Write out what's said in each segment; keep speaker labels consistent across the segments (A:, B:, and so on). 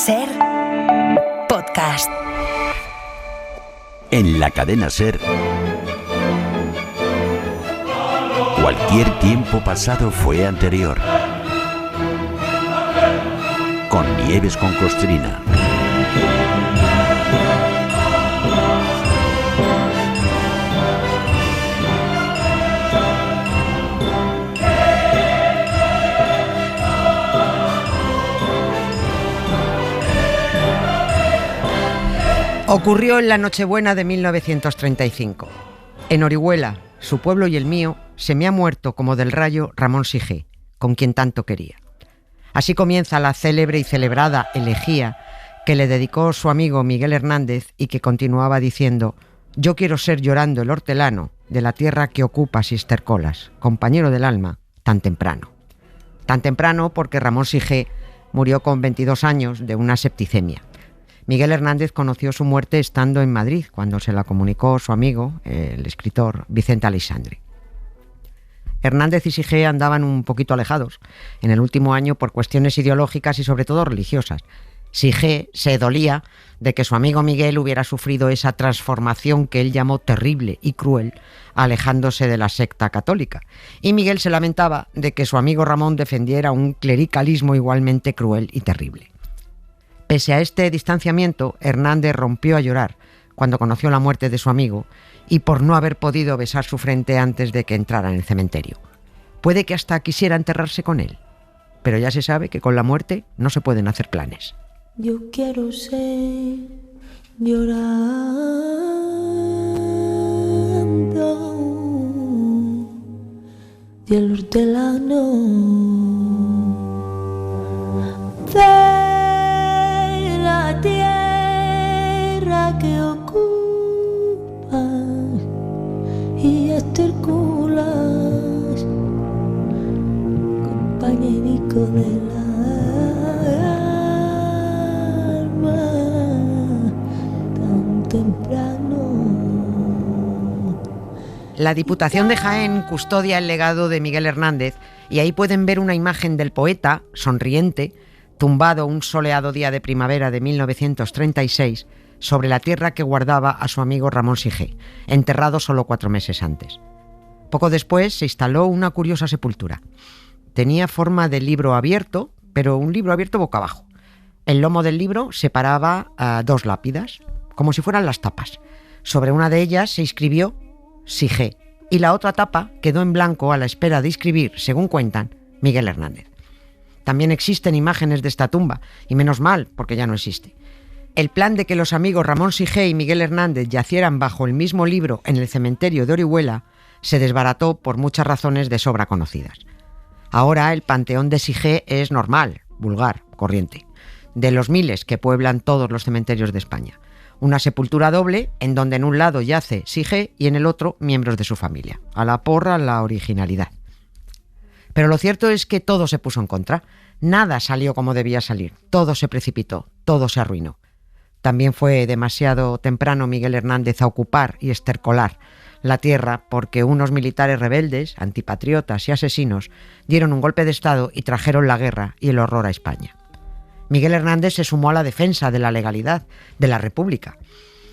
A: SER Podcast.
B: En la cadena SER, cualquier tiempo pasado fue anterior. Con Nieves con Costrina.
C: Ocurrió en la Nochebuena de 1935. En Orihuela, su pueblo y el mío, se me ha muerto como del rayo Ramón Sige, con quien tanto quería. Así comienza la célebre y celebrada elegía que le dedicó su amigo Miguel Hernández y que continuaba diciendo: yo quiero ser llorando el hortelano de la tierra que ocupa Sistercolas, compañero del alma, tan temprano. Tan temprano porque Ramón Sige murió con 22 años de una septicemia. Miguel Hernández conoció su muerte estando en Madrid, cuando se la comunicó su amigo, el escritor Vicente Aleixandre. Hernández y Sige andaban un poquito alejados en el último año por cuestiones ideológicas y sobre todo religiosas. Sige se dolía de que su amigo Miguel hubiera sufrido esa transformación que él llamó terrible y cruel, alejándose de la secta católica. Y Miguel se lamentaba de que su amigo Ramón defendiera un clericalismo igualmente cruel y terrible. Pese a este distanciamiento, Hernández rompió a llorar cuando conoció la muerte de su amigo y por no haber podido besar su frente antes de que entrara en el cementerio. Puede que hasta quisiera enterrarse con él, pero ya se sabe que con la muerte no se pueden hacer planes.
D: Yo quiero ser llorando y el hortelano de la tierra que ocupa y esterculas, compañerico del alma, tan temprano.
C: La Diputación de Jaén custodia el legado de Miguel Hernández y ahí pueden ver una imagen del poeta, sonriente, tumbado un soleado día de primavera de 1936 sobre la tierra que guardaba a su amigo Ramón Sige, enterrado solo 4 meses antes. Poco después se instaló una curiosa sepultura. Tenía forma de libro abierto, pero un libro abierto boca abajo. El lomo del libro separaba 2 lápidas, como si fueran las tapas. Sobre una de ellas se inscribió Sige y la otra tapa quedó en blanco a la espera de inscribir, según cuentan, Miguel Hernández. También existen imágenes de esta tumba, y menos mal, porque ya no existe. El plan de que los amigos Ramón Sige y Miguel Hernández yacieran bajo el mismo libro en el cementerio de Orihuela se desbarató por muchas razones de sobra conocidas. Ahora el panteón de Sige es normal, vulgar, corriente, de los miles que pueblan todos los cementerios de España. Una sepultura doble en donde en un lado yace Sige y en el otro miembros de su familia. A la porra la originalidad. Pero lo cierto es que todo se puso en contra. Nada salió como debía salir. Todo se precipitó, todo se arruinó. También fue demasiado temprano Miguel Hernández a ocupar y estercolar la tierra porque unos militares rebeldes, antipatriotas y asesinos dieron un golpe de estado y trajeron la guerra y el horror a España. Miguel Hernández se sumó a la defensa de la legalidad, de la República.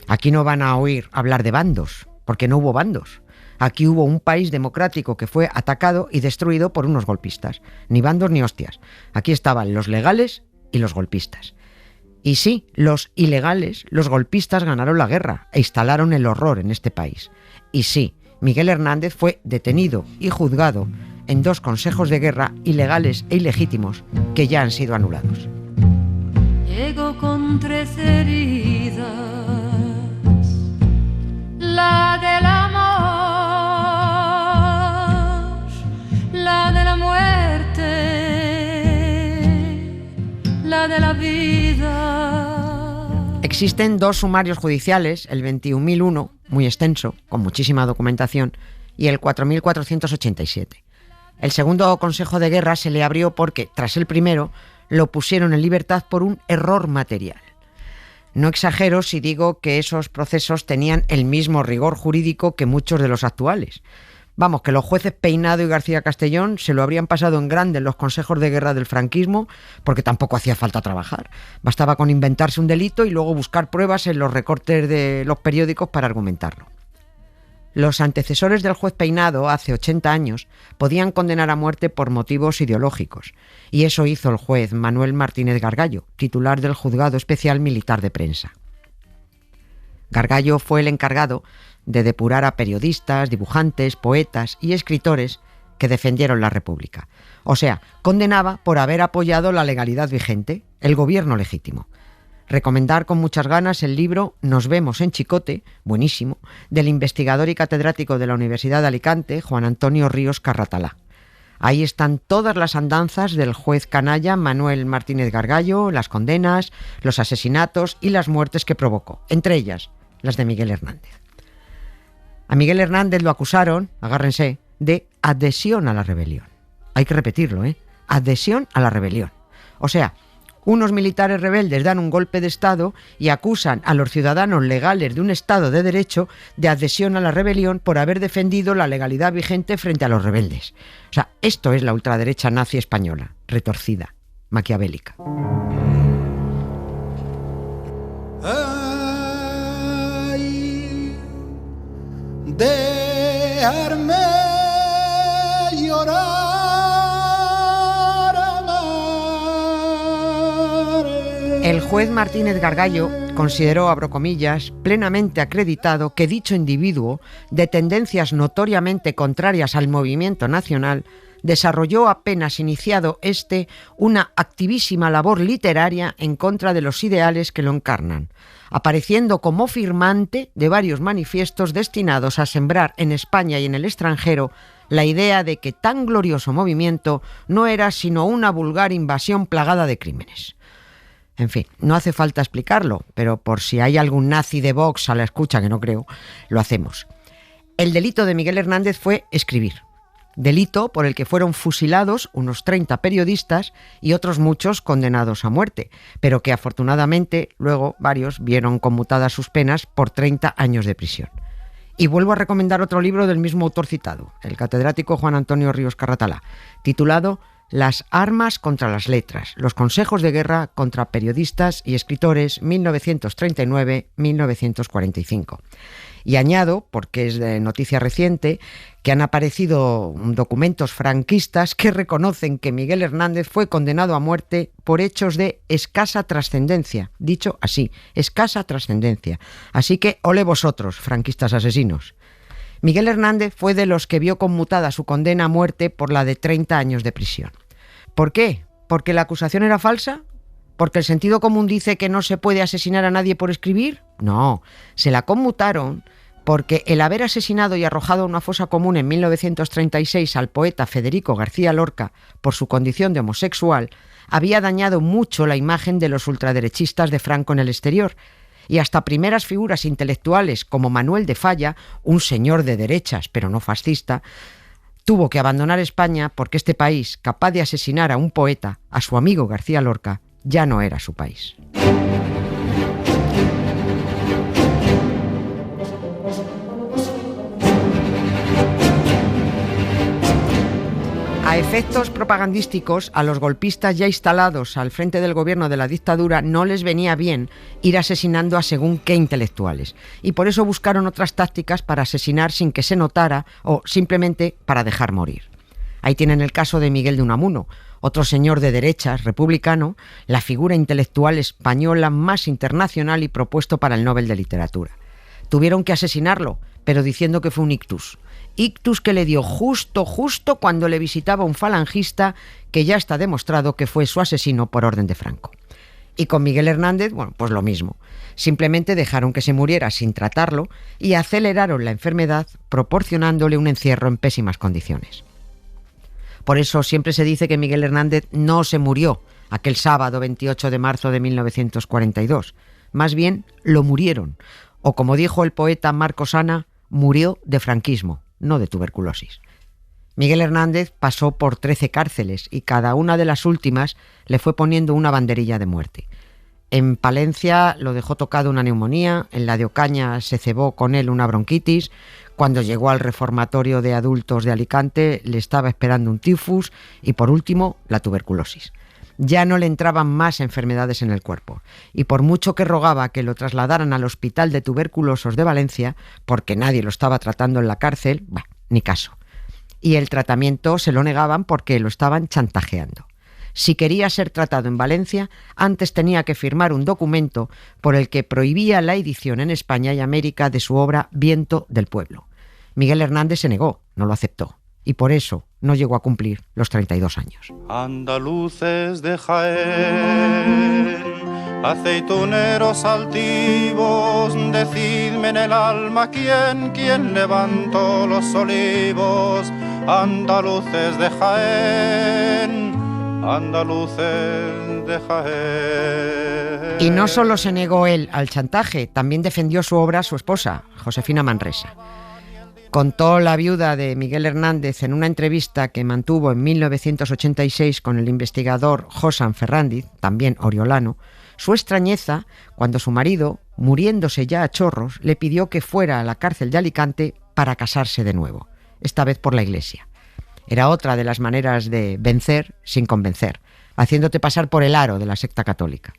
C: Aquí no van a oír hablar de bandos, porque no hubo bandos. Aquí hubo un país democrático que fue atacado y destruido por unos golpistas. Ni bandos ni hostias. Aquí estaban los legales y los golpistas. Y sí, los ilegales, los golpistas ganaron la guerra e instalaron el horror en este país. Y sí, Miguel Hernández fue detenido y juzgado en 2 consejos de guerra ilegales e ilegítimos que ya han sido anulados.
D: Llego con 3 heridas, la del amor, la de la muerte, la de la vida.
C: Existen 2 sumarios judiciales, el 21.001, muy extenso, con muchísima documentación, y el 4.487. El segundo consejo de guerra se le abrió porque, tras el primero, lo pusieron en libertad por un error material. No exagero si digo que esos procesos tenían el mismo rigor jurídico que muchos de los actuales, Vamos, que los jueces Peinado y García Castellón se lo habrían pasado en grande en los consejos de guerra del franquismo, porque tampoco hacía falta trabajar. Bastaba con inventarse un delito y luego buscar pruebas en los recortes de los periódicos para argumentarlo. Los antecesores del juez Peinado, hace 80 años, podían condenar a muerte por motivos ideológicos, y eso hizo el juez Manuel Martínez Gargallo, titular del Juzgado Especial Militar de Prensa. Gargallo fue el encargado de depurar a periodistas, dibujantes, poetas y escritores que defendieron la República. O sea, condenaba por haber apoyado la legalidad vigente, el gobierno legítimo. Recomendar con muchas ganas el libro Nos vemos en Chicote, buenísimo, del investigador y catedrático de la Universidad de Alicante, Juan Antonio Ríos Carratalá. Ahí están todas las andanzas del juez canalla Manuel Martínez Gargallo, las condenas, los asesinatos y las muertes que provocó, entre ellas las de Miguel Hernández. A Miguel Hernández lo acusaron, agárrense, de adhesión a la rebelión. Hay que repetirlo, adhesión a la rebelión. O sea, unos militares rebeldes dan un golpe de Estado y acusan a los ciudadanos legales de un Estado de Derecho de adhesión a la rebelión por haber defendido la legalidad vigente frente a los rebeldes. O sea, esto es la ultraderecha nazi española, retorcida, maquiavélica.
E: Dejarme llorar, amar.
C: El juez Martínez Gargallo consideró, abro comillas, plenamente acreditado que dicho individuo, de tendencias notoriamente contrarias al movimiento nacional, desarrolló apenas iniciado una activísima labor literaria en contra de los ideales que lo encarnan, apareciendo como firmante de varios manifiestos destinados a sembrar en España y en el extranjero la idea de que tan glorioso movimiento no era sino una vulgar invasión plagada de crímenes. En fin, no hace falta explicarlo, pero por si hay algún nazi de Vox a la escucha, que no creo, lo hacemos. El delito de Miguel Hernández fue escribir. Delito por el que fueron fusilados unos 30 periodistas y otros muchos condenados a muerte, pero que afortunadamente luego varios vieron conmutadas sus penas por 30 años de prisión. Y vuelvo a recomendar otro libro del mismo autor citado, el catedrático Juan Antonio Ríos Carratalá, titulado Las armas contra las letras, los consejos de guerra contra periodistas y escritores 1939-1945. Y añado, porque es de noticia reciente, que han aparecido documentos franquistas que reconocen que Miguel Hernández fue condenado a muerte por hechos de escasa trascendencia. Dicho así, escasa trascendencia. Así que, ole vosotros, franquistas asesinos. Miguel Hernández fue de los que vio conmutada su condena a muerte por la de 30 años de prisión. ¿Por qué? ¿Porque la acusación era falsa? ¿Porque el sentido común dice que no se puede asesinar a nadie por escribir? No, se la conmutaron porque el haber asesinado y arrojado a una fosa común en 1936 al poeta Federico García Lorca por su condición de homosexual había dañado mucho la imagen de los ultraderechistas de Franco en el exterior, y hasta primeras figuras intelectuales como Manuel de Falla, un señor de derechas pero no fascista, tuvo que abandonar España porque este país, capaz de asesinar a un poeta, a su amigo García Lorca, ya no era su país. A efectos propagandísticos, a los golpistas ya instalados al frente del gobierno de la dictadura no les venía bien ir asesinando a según qué intelectuales, y por eso buscaron otras tácticas para asesinar sin que se notara o simplemente para dejar morir. Ahí tienen el caso de Miguel de Unamuno, otro señor de derechas, republicano, la figura intelectual española más internacional y propuesto para el Nobel de Literatura. Tuvieron que asesinarlo, pero diciendo que fue un ictus. Ictus que le dio justo cuando le visitaba un falangista que ya está demostrado que fue su asesino por orden de Franco. Y con Miguel Hernández, bueno, pues lo mismo. Simplemente dejaron que se muriera sin tratarlo y aceleraron la enfermedad proporcionándole un encierro en pésimas condiciones. Por eso siempre se dice que Miguel Hernández no se murió aquel sábado 28 de marzo de 1942. Más bien, lo murieron. O como dijo el poeta Marcos Ana, murió de franquismo, no de tuberculosis. Miguel Hernández pasó por 13 cárceles y cada una de las últimas le fue poniendo una banderilla de muerte. En Palencia lo dejó tocado una neumonía, en la de Ocaña se cebó con él una bronquitis, cuando llegó al reformatorio de adultos de Alicante le estaba esperando un tifus y por último la tuberculosis. Ya no le entraban más enfermedades en el cuerpo y por mucho que rogaba que lo trasladaran al Hospital de Tuberculosos de Valencia, porque nadie lo estaba tratando en la cárcel, ni caso. Y el tratamiento se lo negaban porque lo estaban chantajeando. Si quería ser tratado en Valencia, antes tenía que firmar un documento por el que prohibía la edición en España y América de su obra Viento del Pueblo. Miguel Hernández se negó, no lo aceptó, y por eso no llegó a cumplir los 32 años.
F: Andaluces de Jaén, aceituneros altivos, decidme en el alma quién levantó los olivos. Andaluces de Jaén, andaluces de Jaén.
C: Y no solo se negó él al chantaje, también defendió su obra su esposa, Josefina Manresa. Contó la viuda de Miguel Hernández en una entrevista que mantuvo en 1986 con el investigador Josan Ferrandiz, también oriolano, su extrañeza cuando su marido, muriéndose ya a chorros, le pidió que fuera a la cárcel de Alicante para casarse de nuevo, esta vez por la Iglesia. Era otra de las maneras de vencer sin convencer, haciéndote pasar por el aro de la secta católica.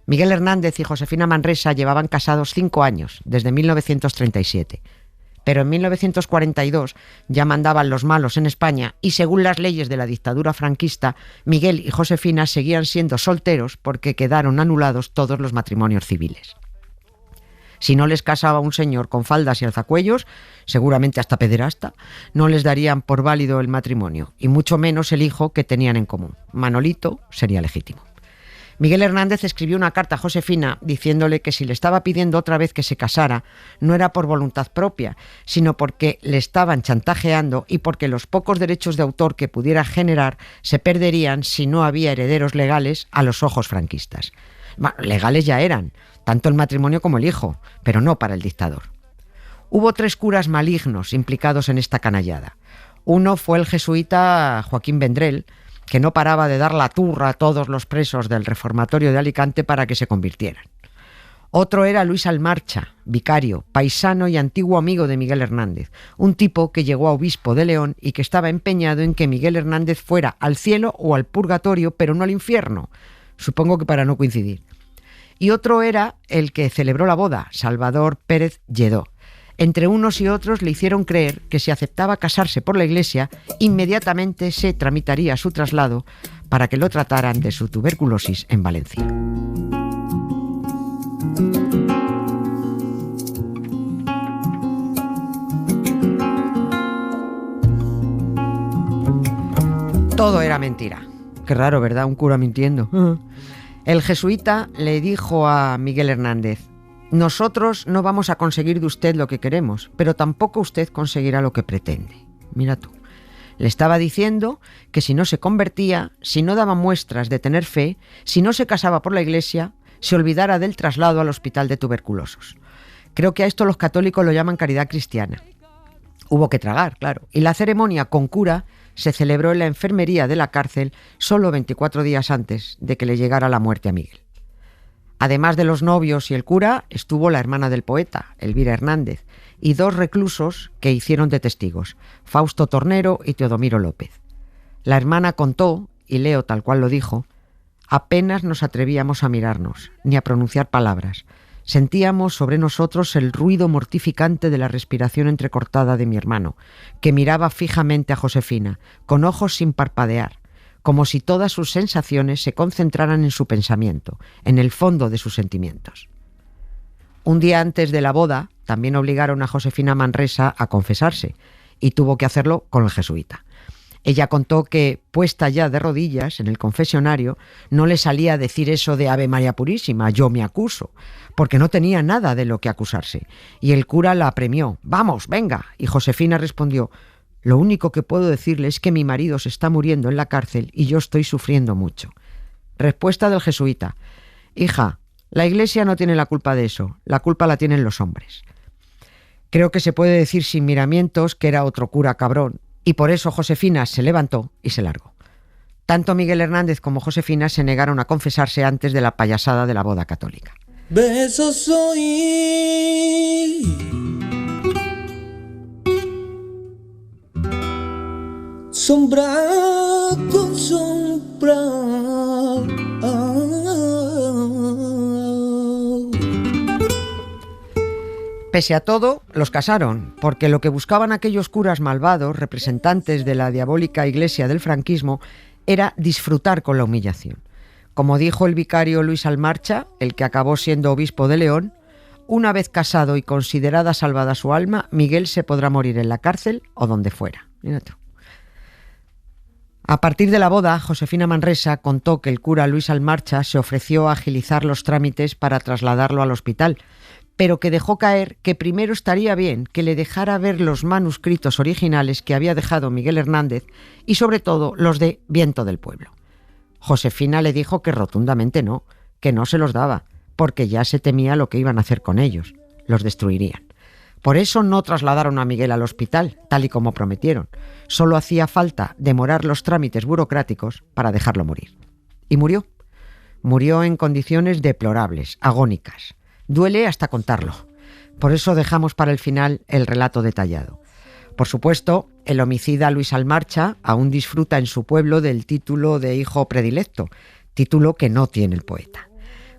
C: Miguel Hernández y Josefina Manresa llevaban casados 5 años, desde 1937. Pero en 1942 ya mandaban los malos en España y según las leyes de la dictadura franquista, Miguel y Josefina seguían siendo solteros porque quedaron anulados todos los matrimonios civiles. Si no les casaba un señor con faldas y alzacuellos, seguramente hasta pederasta, no les darían por válido el matrimonio, y mucho menos el hijo que tenían en común. Manolito sería legítimo. Miguel Hernández escribió una carta a Josefina diciéndole que si le estaba pidiendo otra vez que se casara, no era por voluntad propia, sino porque le estaban chantajeando y porque los pocos derechos de autor que pudiera generar se perderían si no había herederos legales a los ojos franquistas. Legales ya eran, tanto el matrimonio como el hijo, pero no para el dictador. Hubo 3 curas malignos implicados en esta canallada. Uno fue el jesuita Joaquín Vendrell, que no paraba de dar la turra a todos los presos del reformatorio de Alicante para que se convirtieran. Otro era Luis Almarcha, vicario, paisano y antiguo amigo de Miguel Hernández, un tipo que llegó a obispo de León y que estaba empeñado en que Miguel Hernández fuera al cielo o al purgatorio, pero no al infierno, supongo que para no coincidir. Y otro era el que celebró la boda, Salvador Pérez Lledó. Entre unos y otros le hicieron creer que si aceptaba casarse por la Iglesia, inmediatamente se tramitaría su traslado para que lo trataran de su tuberculosis en Valencia. Todo era mentira. Qué raro, ¿verdad? Un cura mintiendo. El jesuita le dijo a Miguel Hernández: nosotros no vamos a conseguir de usted lo que queremos, pero tampoco usted conseguirá lo que pretende. Mira tú. Le estaba diciendo que si no se convertía, si no daba muestras de tener fe, si no se casaba por la Iglesia, se olvidara del traslado al hospital de tuberculosos. Creo que a esto los católicos lo llaman caridad cristiana. Hubo que tragar, claro, y la ceremonia con cura se celebró en la enfermería de la cárcel solo 24 días antes de que le llegara la muerte a Miguel. Además de los novios y el cura, estuvo la hermana del poeta, Elvira Hernández, y 2 reclusos que hicieron de testigos, Fausto Tornero y Teodomiro López. La hermana contó, y leo tal cual lo dijo: apenas nos atrevíamos a mirarnos, ni a pronunciar palabras. Sentíamos sobre nosotros el ruido mortificante de la respiración entrecortada de mi hermano, que miraba fijamente a Josefina, con ojos sin parpadear, como si todas sus sensaciones se concentraran en su pensamiento, en el fondo de sus sentimientos. Un día antes de la boda, también obligaron a Josefina Manresa a confesarse, y tuvo que hacerlo con el jesuita. Ella contó que, puesta ya de rodillas en el confesionario, no le salía a decir eso de Ave María Purísima, yo me acuso, porque no tenía nada de lo que acusarse, y el cura la apremió: vamos, venga, y Josefina respondió: lo único que puedo decirle es que mi marido se está muriendo en la cárcel y yo estoy sufriendo mucho. Respuesta del jesuita: hija, la Iglesia no tiene la culpa de eso, la culpa la tienen los hombres. Creo que se puede decir sin miramientos que era otro cura cabrón, y por eso Josefina se levantó y se largó. Tanto Miguel Hernández como Josefina se negaron a confesarse antes de la payasada de la boda católica.
G: Besos soy, sombra con sombra.
C: Pese a todo, los casaron, porque lo que buscaban aquellos curas malvados, representantes de la diabólica iglesia del franquismo, era disfrutar con la humillación. Como dijo el vicario Luis Almarcha, el que acabó siendo obispo de León, una vez casado y considerada salvada su alma, Miguel se podrá morir en la cárcel o donde fuera. Mira tú. A partir de la boda, Josefina Manresa contó que el cura Luis Almarcha se ofreció a agilizar los trámites para trasladarlo al hospital, pero que dejó caer que primero estaría bien que le dejara ver los manuscritos originales que había dejado Miguel Hernández y sobre todo los de Viento del Pueblo. Josefina le dijo que rotundamente no, que no se los daba, porque ya se temía lo que iban a hacer con ellos, los destruirían. Por eso no trasladaron a Miguel al hospital, tal y como prometieron. Solo hacía falta demorar los trámites burocráticos para dejarlo morir. Y murió. Murió en condiciones deplorables, agónicas. Duele hasta contarlo. Por eso dejamos para el final el relato detallado. Por supuesto, el homicida Luis Almarcha aún disfruta en su pueblo del título de hijo predilecto, título que no tiene el poeta.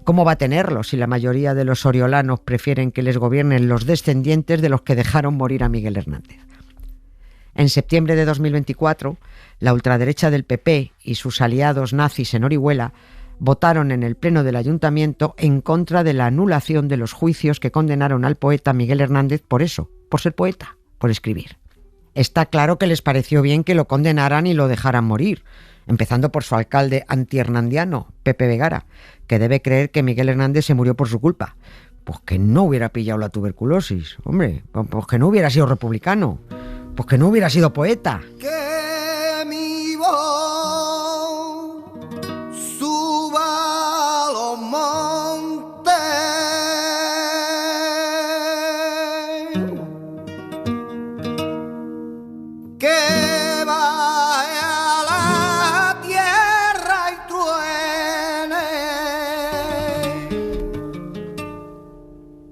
C: ¿Cómo va a tenerlo si la mayoría de los oriolanos prefieren que les gobiernen los descendientes de los que dejaron morir a Miguel Hernández? En septiembre de 2024, la ultraderecha del PP y sus aliados nazis en Orihuela votaron en el pleno del ayuntamiento en contra de la anulación de los juicios que condenaron al poeta Miguel Hernández por eso, por ser poeta, por escribir. Está claro que les pareció bien que lo condenaran y lo dejaran morir, empezando por su alcalde antihernandiano, Pepe Vegara, que debe creer que Miguel Hernández se murió por su culpa. Pues que no hubiera pillado la tuberculosis, hombre, pues que no hubiera sido republicano, pues que no hubiera sido poeta.
E: Que mi voz suba a los montes, que vaya a la tierra y truene.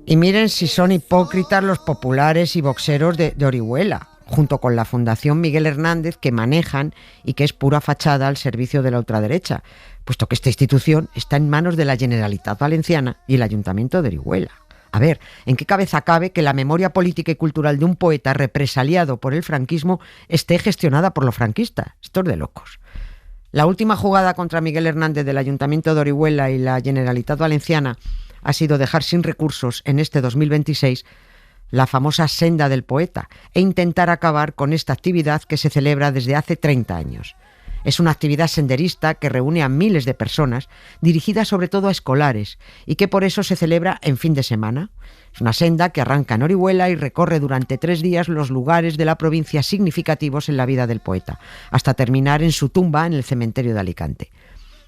C: Y miren si son hipócritas los populares y boxeros de Orihuela, junto con la Fundación Miguel Hernández, que manejan y que es pura fachada al servicio de la ultraderecha, puesto que esta institución está en manos de la Generalitat Valenciana y el Ayuntamiento de Orihuela. A ver, ¿en qué cabeza cabe que la memoria política y cultural de un poeta represaliado por el franquismo esté gestionada por los franquistas? Esto es de locos. La última jugada contra Miguel Hernández del Ayuntamiento de Orihuela y la Generalitat Valenciana ha sido dejar sin recursos en este 2026 la famosa Senda del Poeta e intentar acabar con esta actividad que se celebra desde hace 30 años. Es una actividad senderista que reúne a miles de personas, dirigida sobre todo a escolares, y que por eso se celebra en fin de semana. Es una senda que arranca en Orihuela y recorre durante 3 días los lugares de la provincia significativos en la vida del poeta, hasta terminar en su tumba en el cementerio de Alicante.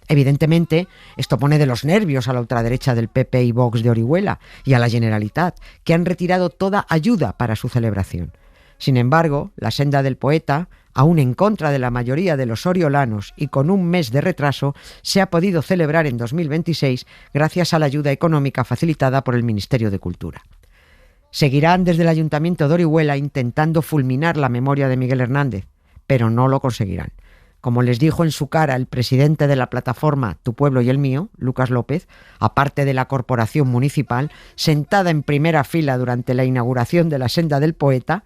C: Evidentemente, esto pone de los nervios a la ultraderecha del PP y Vox de Orihuela y a la Generalitat, que han retirado toda ayuda para su celebración. Sin embargo, la Senda del Poeta, aún en contra de la mayoría de los oriolanos y con un mes de retraso, se ha podido celebrar en 2026 gracias a la ayuda económica facilitada por el Ministerio de Cultura. Seguirán desde el Ayuntamiento de Orihuela intentando fulminar la memoria de Miguel Hernández, pero no lo conseguirán. Como les dijo en su cara el presidente de la plataforma Tu Pueblo y el Mío, Lucas López, aparte de la corporación municipal, sentada en primera fila durante la inauguración de la Senda del Poeta,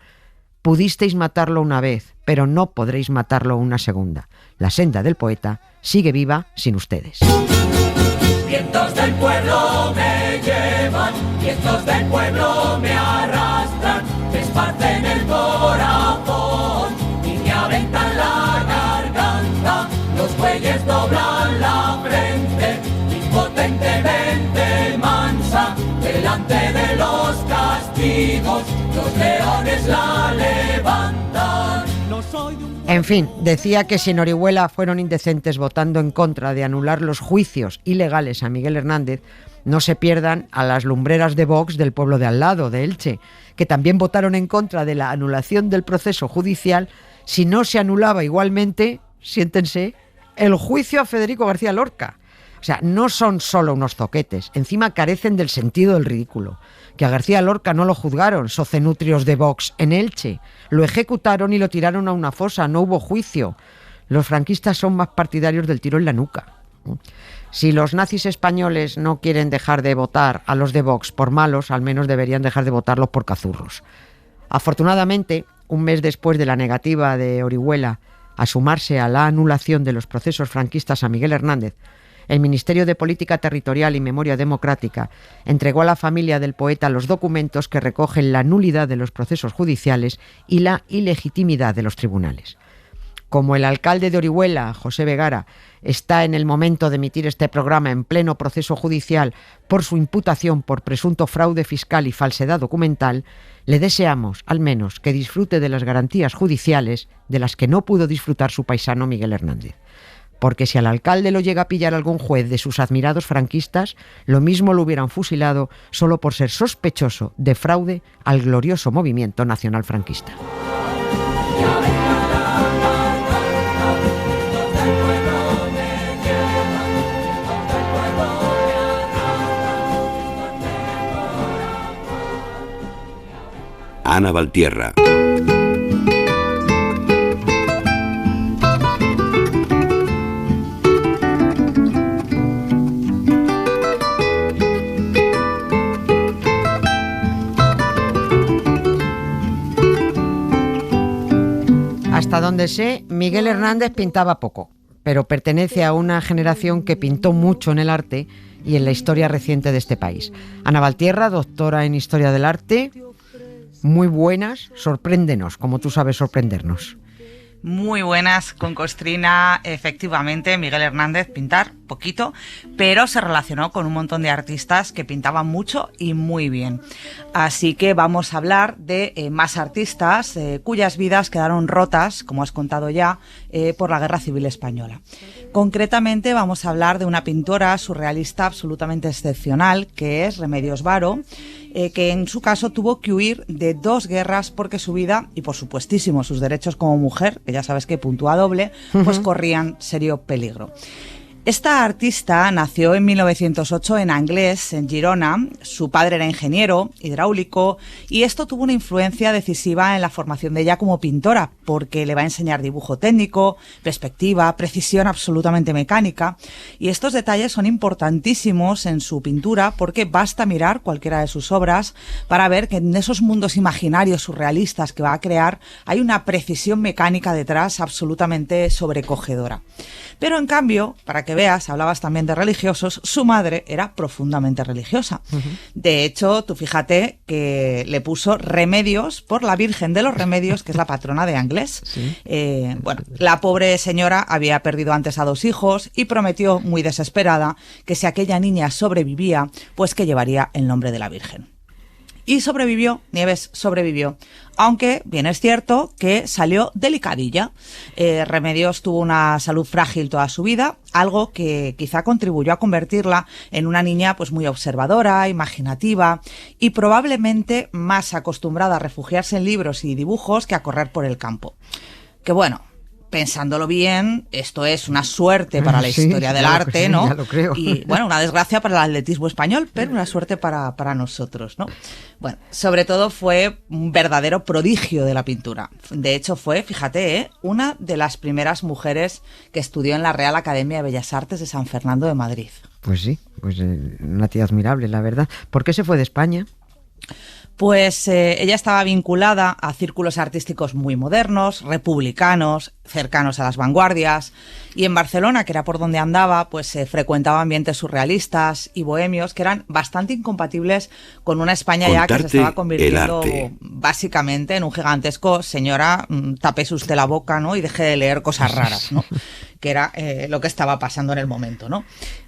C: pudisteis matarlo una vez, pero no podréis matarlo una segunda. La Senda del Poeta sigue viva sin ustedes.
G: Vientos del pueblo me llevan, vientos del pueblo me arrastran, me esparcen el corazón y me aventan la garganta. Los bueyes doblan la frente, impotentemente mansa, delante de los castigos, los leones la levantan. No soy un...
C: En fin, decía que si en Orihuela fueron indecentes votando en contra de anular los juicios ilegales a Miguel Hernández, no se pierdan a las lumbreras de Vox del pueblo de al lado, de Elche, que también votaron en contra de la anulación del proceso judicial si no se anulaba igualmente, siéntense, el juicio a Federico García Lorca. O sea, no son solo unos zoquetes, encima carecen del sentido del ridículo. Que a García Lorca no lo juzgaron socenutrios de Vox en Elche, lo ejecutaron y lo tiraron a una fosa, no hubo juicio. Los franquistas son más partidarios del tiro en la nuca. Si los nazis españoles no quieren dejar de votar a los de Vox por malos, al menos deberían dejar de votarlos por cazurros. Afortunadamente, un mes después de la negativa de Orihuela a sumarse a la anulación de los procesos franquistas a Miguel Hernández, el Ministerio de Política Territorial y Memoria Democrática entregó a la familia del poeta los documentos que recogen la nulidad de los procesos judiciales y la ilegitimidad de los tribunales. Como el alcalde de Orihuela, José Vegara, está en el momento de emitir este programa en pleno proceso judicial por su imputación por presunto fraude fiscal y falsedad documental, le deseamos, al menos, que disfrute de las garantías judiciales de las que no pudo disfrutar su paisano Miguel Hernández. Porque si al alcalde lo llega a pillar algún juez de sus admirados franquistas, lo mismo lo hubieran fusilado solo por ser sospechoso de fraude al glorioso movimiento nacional franquista.
B: Ana Valtierra.
C: Hasta donde sé, Miguel Hernández pintaba poco, pero pertenece a una generación que pintó mucho en el arte y en la historia reciente de este país. Ana Valtierra, doctora en Historia del Arte, muy buenas, sorpréndenos, como tú sabes sorprendernos.
H: Muy buenas, con Costrina. Efectivamente, Miguel Hernández, pintar poquito, pero se relacionó con un montón de artistas que pintaban mucho y muy bien. Así que vamos a hablar de más artistas cuyas vidas quedaron rotas, como has contado ya, por la Guerra Civil Española. Concretamente vamos a hablar de una pintora surrealista absolutamente excepcional, que es Remedios Varo, que en su caso tuvo que huir de 2 guerras porque su vida y por supuestísimo sus derechos como mujer, que ya sabes que puntúa doble, pues corrían serio peligro. Esta artista nació en 1908 en Anglès, en Girona. Su padre era ingeniero hidráulico y esto tuvo una influencia decisiva en la formación de ella como pintora, porque le va a enseñar dibujo técnico, perspectiva, precisión absolutamente mecánica. Y estos detalles son importantísimos en su pintura porque basta mirar cualquiera de sus obras para ver que en esos mundos imaginarios surrealistas que va a crear hay una precisión mecánica detrás absolutamente sobrecogedora. Pero en cambio, para que veas, hablabas también de religiosos, su madre era profundamente religiosa. De hecho, tú fíjate que le puso Remedios por la Virgen de los Remedios, que es la patrona de Anglès. Sí. Bueno, la pobre señora había perdido antes a 2 hijos y prometió muy desesperada que si aquella niña sobrevivía, pues que llevaría el nombre de la Virgen. Y sobrevivió, Nieves sobrevivió, aunque bien es cierto que salió delicadilla. Remedios tuvo una salud frágil toda su vida, algo que quizá contribuyó a convertirla en una niña pues muy observadora, imaginativa y probablemente más acostumbrada a refugiarse en libros y dibujos que a correr por el campo. Que bueno, pensándolo bien, esto es una suerte para la historia del arte, ¿no? Ya lo creo. Y bueno, una desgracia para el atletismo español, pero una suerte para nosotros, ¿no? Bueno, sobre todo fue un verdadero prodigio de la pintura. De hecho fue, fíjate, una de las primeras mujeres que estudió en la Real Academia de Bellas Artes de San Fernando de Madrid. Pues sí, pues una tía admirable, la verdad. ¿Por qué se fue de España? Pues ella estaba vinculada a círculos artísticos muy modernos, republicanos, cercanos a las vanguardias, y en Barcelona, que era por donde andaba, pues frecuentaba ambientes surrealistas y bohemios que eran bastante incompatibles con una España ya que se estaba convirtiendo básicamente en un gigantesco señora, tápese usted la boca, ¿no? Y deje de leer cosas raras, ¿no? Que era lo que estaba pasando en el momento, ¿no?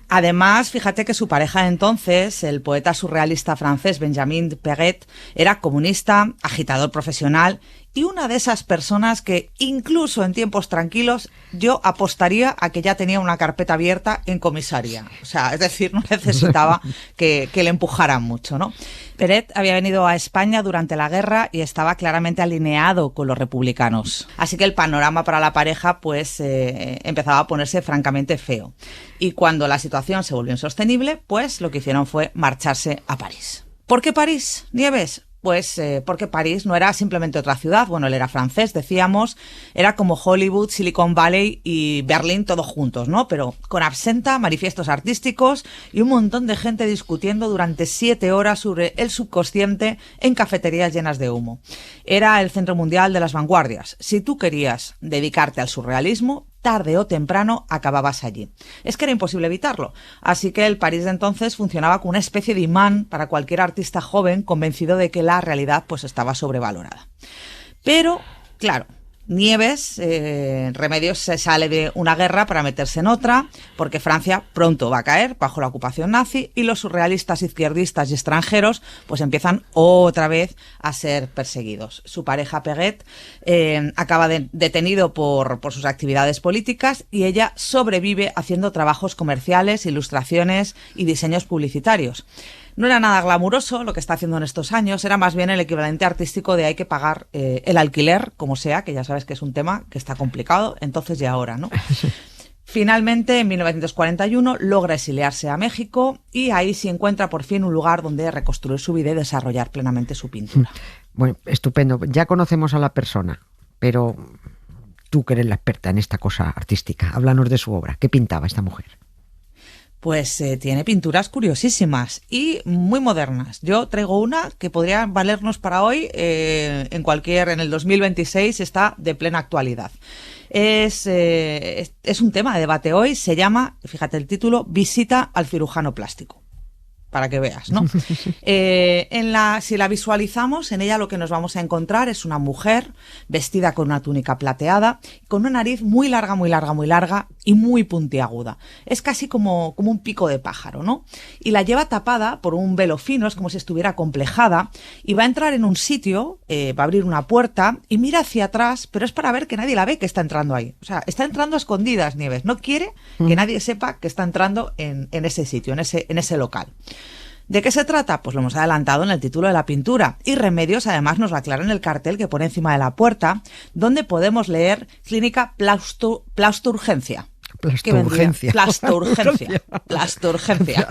H: Además, fíjate que su pareja de entonces, el poeta surrealista francés Benjamin Perret, era comunista, agitador profesional y una de esas personas que incluso en tiempos tranquilos yo apostaría a que ya tenía una carpeta abierta en comisaría. O sea, es decir, no necesitaba que le empujaran mucho, ¿no? Peret había venido a España durante la guerra y estaba claramente alineado con los republicanos. Así que el panorama para la pareja pues empezaba a ponerse francamente feo. Y cuando la situación se volvió insostenible, pues lo que hicieron fue marcharse a París. ¿Por qué París, Nieves? Pues porque París no era simplemente otra ciudad. Bueno, él era francés, decíamos, era como Hollywood, Silicon Valley y Berlín todos juntos, ¿no? Pero con absenta, manifiestos artísticos y un montón de gente discutiendo durante 7 horas sobre el subconsciente en cafeterías llenas de humo. Era el centro mundial de las vanguardias. Si tú querías dedicarte al surrealismo, tarde o temprano acababas allí. Es que era imposible evitarlo. Así que el París de entonces funcionaba como una especie de imán para cualquier artista joven convencido de que la realidad pues estaba sobrevalorada. Pero, claro, Nieves, Remedios se sale de una guerra para meterse en otra, porque Francia pronto va a caer bajo la ocupación nazi y los surrealistas izquierdistas y extranjeros pues empiezan otra vez a ser perseguidos. Su pareja Peret acaba detenido por sus actividades políticas y ella sobrevive haciendo trabajos comerciales, ilustraciones y diseños publicitarios. No era nada glamuroso lo que está haciendo en estos años, era más bien el equivalente artístico de hay que pagar el alquiler, como sea, que ya sabes que es un tema que está complicado, entonces y ahora, ¿no? Finalmente, en 1941, logra exiliarse a México y ahí sí encuentra por fin un lugar donde reconstruir su vida y desarrollar plenamente su pintura.
C: Bueno, estupendo. Ya conocemos a la persona, pero tú que eres la experta en esta cosa artística, háblanos de su obra. ¿Qué pintaba esta mujer?
H: Pues tiene pinturas curiosísimas y muy modernas. Yo traigo una que podría valernos para hoy, en el 2026 está de plena actualidad. Es un tema de debate hoy, se llama, fíjate el título, Visita al cirujano plástico. Para que veas, ¿no? Si la visualizamos, en ella lo que nos vamos a encontrar es una mujer vestida con una túnica plateada, con una nariz muy larga, muy larga, muy larga y muy puntiaguda. Es casi como un pico de pájaro, ¿no? Y la lleva tapada por un velo fino, es como si estuviera acomplejada, y va a entrar en un sitio, va a abrir una puerta y mira hacia atrás, pero es para ver que nadie la ve que está entrando ahí. O sea, está entrando a escondidas, Nieves. No quiere que nadie sepa que está entrando en ese sitio, en ese local. ¿De qué se trata? Pues lo hemos adelantado en el título de la pintura. Y Remedios además nos lo aclara en el cartel que pone encima de la puerta, donde podemos leer Clínica Plasturgencia.
C: Plasturgencia.
H: Plasturgencia.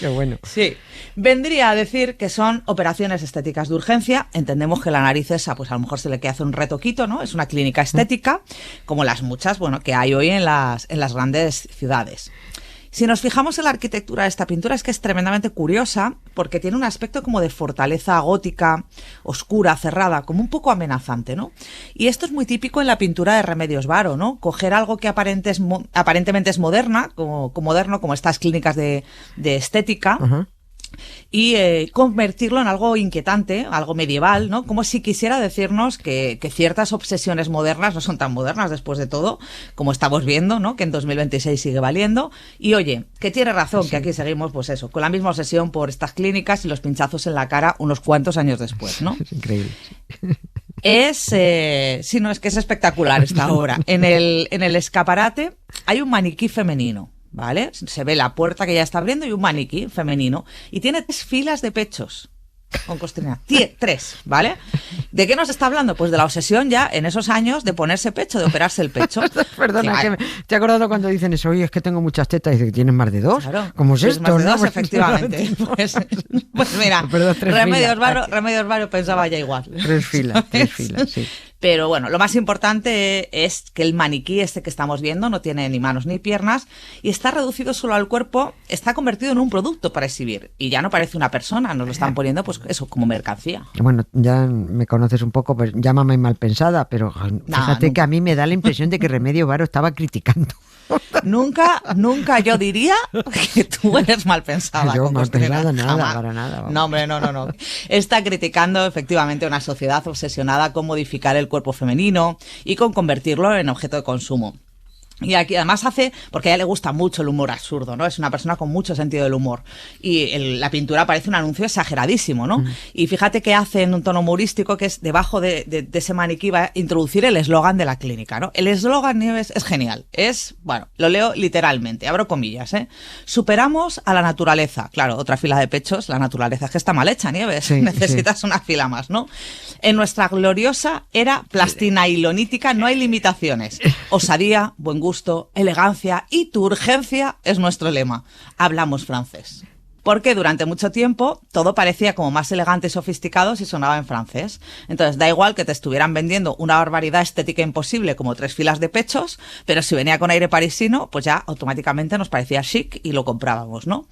C: Qué bueno.
H: Sí. Vendría a decir que son operaciones estéticas de urgencia. Entendemos que la nariz esa, pues a lo mejor se le queda hacer un retoquito, ¿no? Es una clínica estética, como las muchas, bueno, que hay hoy en las grandes ciudades. Si nos fijamos en la arquitectura de esta pintura, es que es tremendamente curiosa porque tiene un aspecto como de fortaleza gótica, oscura, cerrada, como un poco amenazante, ¿no? Y esto es muy típico en la pintura de Remedios Varo, ¿no? Coger algo que aparentemente es moderno, como estas clínicas de estética, uh-huh, y convertirlo en algo inquietante, algo medieval, ¿no? Como si quisiera decirnos que ciertas obsesiones modernas no son tan modernas después de todo, como estamos viendo, ¿no? Que en 2026 sigue valiendo. Y oye, que tiene razón, sí, que aquí seguimos, pues eso, con la misma obsesión por estas clínicas y los pinchazos en la cara unos cuantos años después, ¿no?
C: Es increíble.
H: Es que es espectacular esta obra. En el escaparate hay un maniquí femenino, ¿vale? Se ve la puerta que ya está abriendo y un maniquí femenino. Y tiene 3 filas de pechos con costrina. 3, ¿vale? ¿De qué nos está hablando? Pues de la obsesión ya en esos años de ponerse pecho, de operarse el pecho.
C: Perdona, claro, que te he acordado cuando dicen eso, oye, es que tengo muchas tetas, y dice que tienes más de 2. Claro, ¿cómo es esto?
H: Más de 2,
C: ¿no?
H: efectivamente. Pues mira, Remedios Varo pensaba ya igual.
C: 3 filas, sí.
H: Pero bueno, lo más importante es que el maniquí este que estamos viendo no tiene ni manos ni piernas y está reducido solo al cuerpo, está convertido en un producto para exhibir y ya no parece una persona, nos lo están poniendo pues eso, como mercancía.
C: Bueno, ya me conoces un poco, pues llámame mal pensada, pero fíjate que a mí me da la impresión de que Remedios Varo estaba criticando.
H: Nunca yo diría que tú eres mal pensada.
C: Yo mal pensada nada, para nada. Vamos.
H: No, hombre, no. Está criticando efectivamente una sociedad obsesionada con modificar el cuerpo femenino y con convertirlo en objeto de consumo. Y aquí además hace, porque a ella le gusta mucho el humor absurdo, ¿no? Es una persona con mucho sentido del humor. Y la pintura parece un anuncio exageradísimo, ¿no? Y fíjate que hace en un tono humorístico, que es debajo de ese maniquí va a introducir el eslogan de la clínica, ¿no? El eslogan, Nieves, es genial. Es, bueno, lo leo literalmente, abro comillas, ¿eh? Superamos a la naturaleza. Claro, otra fila de pechos, la naturaleza es que está mal hecha, Nieves. Sí, necesitas una fila más, ¿no? En nuestra gloriosa era plastinailonítica no hay limitaciones. Osadía, buen gusto, elegancia y tu urgencia es nuestro lema. Hablamos francés. Porque durante mucho tiempo todo parecía como más elegante y sofisticado si sonaba en francés. Entonces da igual que te estuvieran vendiendo una barbaridad estética imposible como 3 filas de pechos, pero si venía con aire parisino, pues ya automáticamente nos parecía chic y lo comprábamos, ¿no?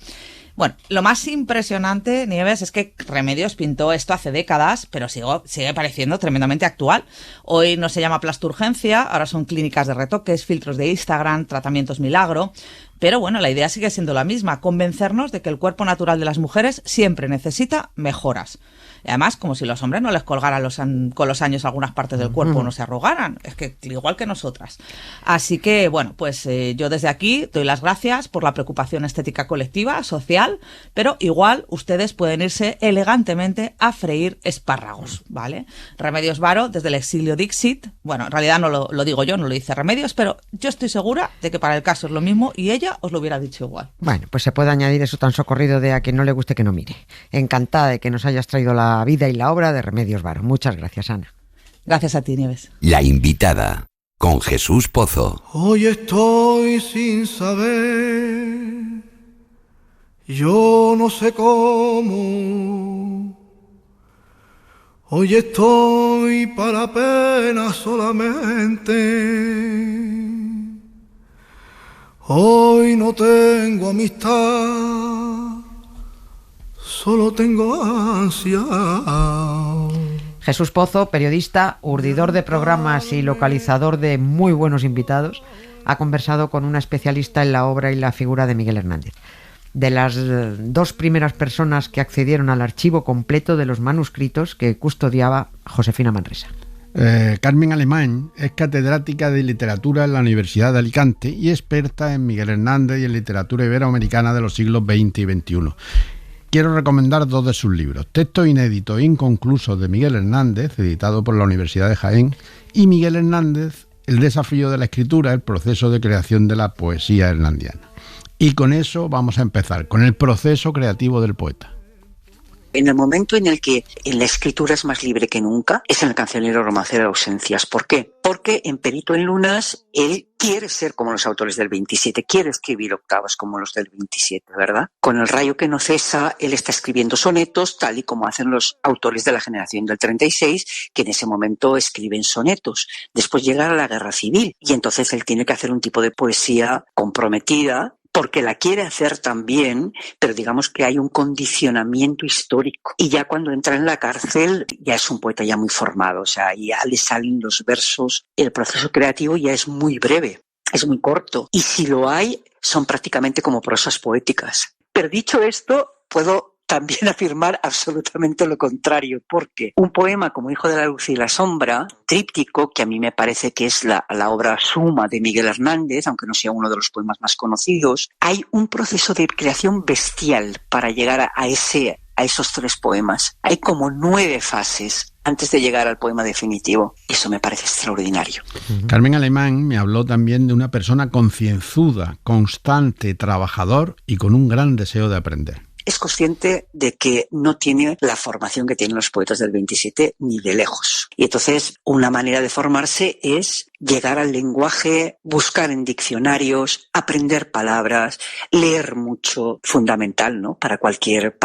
H: Bueno, lo más impresionante, Nieves, es que Remedios pintó esto hace décadas, pero sigue pareciendo tremendamente actual. Hoy no se llama plasturgencia, ahora son clínicas de retoques, filtros de Instagram, tratamientos milagro. Pero bueno, la idea sigue siendo la misma, convencernos de que el cuerpo natural de las mujeres siempre necesita mejoras. Y además, como si los hombres no les colgaran con los años algunas partes del cuerpo, no se arrugaran. Es que igual que nosotras. Así que, bueno, pues yo desde aquí doy las gracias por la preocupación estética colectiva, social, pero igual ustedes pueden irse elegantemente a freír espárragos, ¿vale? Remedios Varo, desde el exilio Dixit. Bueno, en realidad no lo digo yo, no lo dice Remedios, pero yo estoy segura de que para el caso es lo mismo y ella os lo hubiera dicho igual.
C: Bueno, pues se puede añadir eso tan socorrido de a quien no le guste que no mire. Encantada de que nos hayas traído la vida y la obra de Remedios Varo. Muchas gracias, Ana.
H: Gracias a ti, Nieves.
B: La invitada, con Jesús Pozo.
E: Hoy estoy sin saber, yo no sé cómo. Hoy estoy para pena solamente. Hoy no tengo amistad, solo tengo ansia.
C: Jesús Pozo, periodista, urdidor de programas y localizador de muy buenos invitados, ha conversado con una especialista en la obra y la figura de Miguel Hernández. De las 2 primeras personas que accedieron al archivo completo de los manuscritos que custodiaba Josefina Manresa.
I: Carmen Alemán es catedrática de literatura en la Universidad de Alicante y experta en Miguel Hernández y en literatura iberoamericana de los siglos XX y XXI. Quiero recomendar 2 de sus libros: Textos inéditos e inconclusos de Miguel Hernández, editado por la Universidad de Jaén, y Miguel Hernández, El desafío de la escritura, el proceso de creación de la poesía hernandiana. Y con eso vamos a empezar, con el proceso creativo del poeta.
J: En el momento en el que la escritura es más libre que nunca, es en el cancionero Romancero de Ausencias. ¿Por qué? Porque en Perito en Lunas él quiere ser como los autores del 27, quiere escribir octavas como los del 27, ¿verdad? Con El rayo que no cesa, él está escribiendo sonetos, tal y como hacen los autores de la generación del 36, que en ese momento escriben sonetos. Después llega la Guerra Civil y entonces él tiene que hacer un tipo de poesía comprometida, porque la quiere hacer también, pero digamos que hay un condicionamiento histórico. Y ya cuando entra en la cárcel, ya es un poeta ya muy formado, o sea, ya le salen los versos. El proceso creativo ya es muy breve, es muy corto. Y si lo hay, son prácticamente como prosas poéticas. Pero dicho esto, puedo también afirmar absolutamente lo contrario, porque un poema como Hijo de la Luz y la Sombra, tríptico, que a mí me parece que es la obra suma de Miguel Hernández, aunque no sea uno de los poemas más conocidos, hay un proceso de creación bestial para llegar a esos 3 poemas. Hay como 9 fases antes de llegar al poema definitivo. Eso me parece extraordinario.
I: Carmen Alemán me habló también de una persona concienzuda, constante, trabajador y con un gran deseo de aprender.
J: Es consciente de que no tiene la formación que tienen los poetas del 27 ni de lejos. Y entonces una manera de formarse es llegar al lenguaje, buscar en diccionarios, aprender palabras, leer mucho, fundamental, ¿no? Para cualquier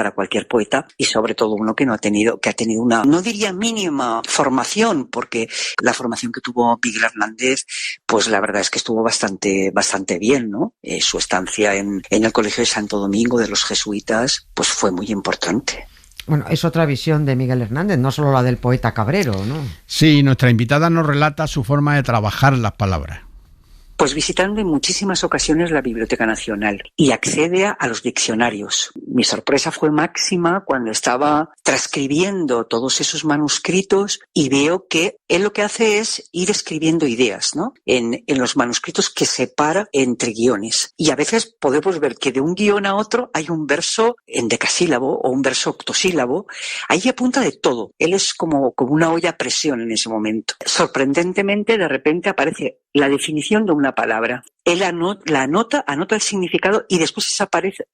J: poeta, y sobre todo uno que ha tenido una, no diría mínima formación, porque la formación que tuvo Miguel Hernández, pues la verdad es que estuvo bastante bien, ¿no? Su estancia en el Colegio de Santo Domingo de los jesuitas, pues fue muy importante.
C: Bueno, es otra visión de Miguel Hernández, no solo la del poeta Cabrero, ¿no?
I: Sí, nuestra invitada nos relata su forma de trabajar las palabras.
J: Pues visitando en muchísimas ocasiones la Biblioteca Nacional y accede a los diccionarios. mi sorpresa fue máxima cuando estaba transcribiendo todos esos manuscritos y veo que él lo que hace es ir escribiendo ideas, ¿no? En los manuscritos que separa entre guiones. Y a veces podemos ver que de un guión a otro hay un verso endecasílabo o un verso octosílabo. Ahí apunta de todo. Él es como una olla a presión en ese momento. Sorprendentemente, de repente aparece la definición de una palabra. Él anota el significado y después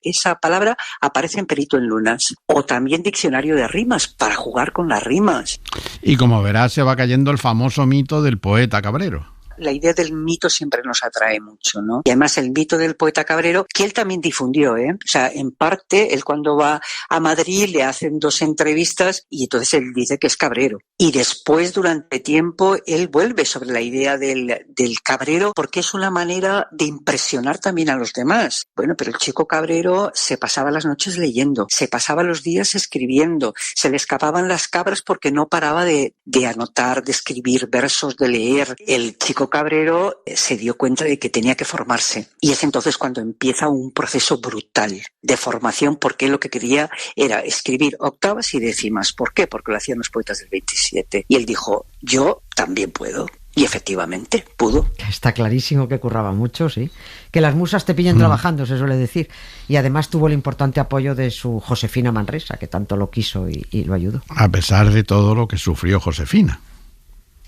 J: esa palabra aparece en Perito en Lunas. O también diccionario de rimas, para jugar con las rimas.
I: Y como verás, se va cayendo el famoso mito del poeta Cabrero.
J: La idea del mito siempre nos atrae mucho, ¿no? Y además el mito del poeta Cabrero, que él también difundió, ¿eh? O sea, en parte, él cuando va a Madrid le hacen 2 entrevistas y entonces él dice que es cabrero. Y después, durante tiempo, él vuelve sobre la idea del cabrero porque es una manera de impresionar también a los demás. Bueno, pero el chico cabrero se pasaba las noches leyendo, se pasaba los días escribiendo, se le escapaban las cabras porque no paraba de anotar, de escribir versos, de leer. El chico Cabrero se dio cuenta de que tenía que formarse y es entonces cuando empieza un proceso brutal de formación porque lo que quería era escribir octavas y décimas. ¿Por qué? Porque lo hacían los poetas del 27 y él dijo, yo también puedo. Y efectivamente, pudo.
C: Está clarísimo que curraba mucho, sí. Que las musas te pillen trabajando, se suele decir. Y además tuvo el importante apoyo de su Josefina Manresa, que tanto lo quiso y lo ayudó.
I: A pesar de todo lo que sufrió Josefina.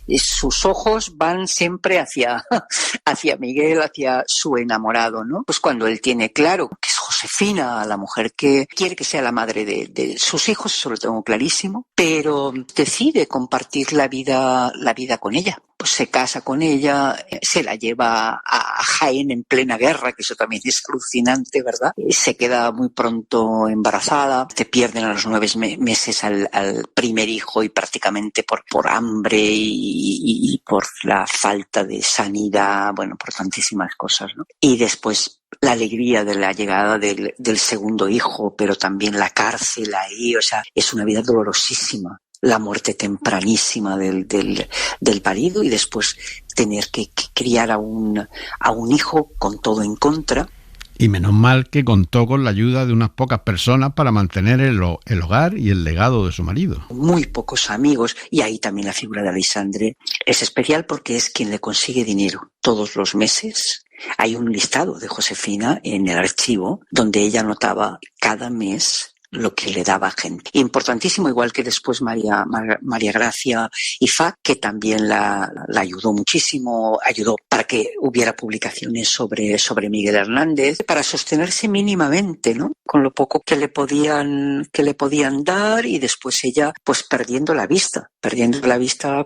J: Y sus ojos van siempre hacia Miguel, hacia su enamorado, ¿no? Pues cuando él tiene claro que es Josefina, la mujer que quiere que sea la madre de sus hijos, eso lo tengo clarísimo, pero decide compartir la vida con ella. Pues se casa con ella, se la lleva a Jaén en plena guerra, que eso también es alucinante, ¿verdad? Se queda muy pronto embarazada, se pierden a los 9 meses al primer hijo y prácticamente por hambre y por la falta de sanidad, bueno, por tantísimas cosas, ¿no? Y después la alegría de la llegada del segundo hijo, pero también la cárcel ahí, o sea, es una vida dolorosísima. La muerte tempranísima del marido y después tener que criar a un hijo con todo en contra.
I: Y menos mal que contó con la ayuda de unas pocas personas para mantener el hogar y el legado de su marido.
J: Muy pocos amigos, y ahí también la figura de Alexandre es especial porque es quien le consigue dinero todos los meses. Hay un listado de Josefina en el archivo donde ella anotaba cada mes lo que le daba gente. Importantísimo, igual que después María Gracia Ifá, que también la ayudó muchísimo, ayudó para que hubiera publicaciones sobre Miguel Hernández, para sostenerse mínimamente, ¿no? Con lo poco que le podían dar y después ella, pues perdiendo la vista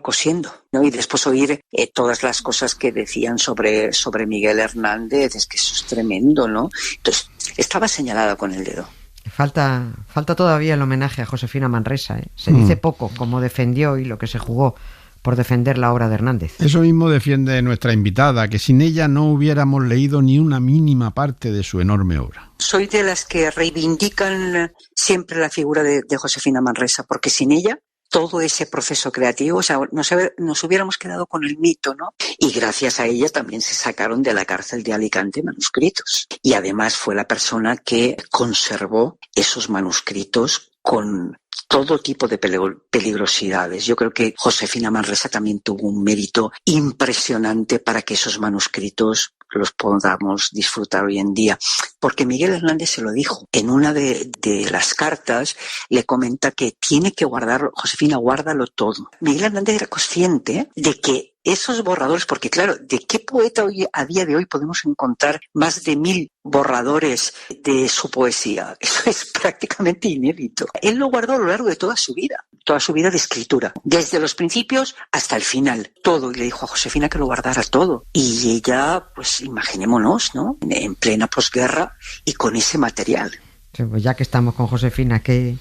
J: cosiendo, ¿no? Y después oír todas las cosas que decían sobre Miguel Hernández, es que eso es tremendo, ¿no? Entonces, estaba señalada con el dedo.
C: Falta todavía el homenaje a Josefina Manresa, ¿eh? Se dice poco cómo defendió y lo que se jugó por defender la obra de Hernández.
I: Eso mismo defiende nuestra invitada, que sin ella no hubiéramos leído ni una mínima parte de su enorme obra.
J: Soy de las que reivindican siempre la figura de Josefina Manresa, porque sin ella todo ese proceso creativo, o sea, nos hubiéramos quedado con el mito, ¿no? Y gracias a ella también se sacaron de la cárcel de Alicante manuscritos. Y además fue la persona que conservó esos manuscritos con todo tipo de peligrosidades. Yo creo que Josefina Manresa también tuvo un mérito impresionante para que esos manuscritos los podamos disfrutar hoy en día. Porque Miguel Hernández se lo dijo. En una de las cartas le comenta que tiene que guardarlo. Josefina, guárdalo todo. Miguel Hernández era consciente de que esos borradores, porque claro, ¿de qué poeta a día de hoy podemos encontrar más de 1000 borradores de su poesía? Eso es prácticamente inédito. Él lo guardó a lo largo de toda su vida de escritura, desde los principios hasta el final, todo, y le dijo a Josefina que lo guardara todo. Y ella, pues imaginémonos, ¿no? En plena posguerra y con ese material.
C: Sí, pues ya que estamos con Josefina, ¿qué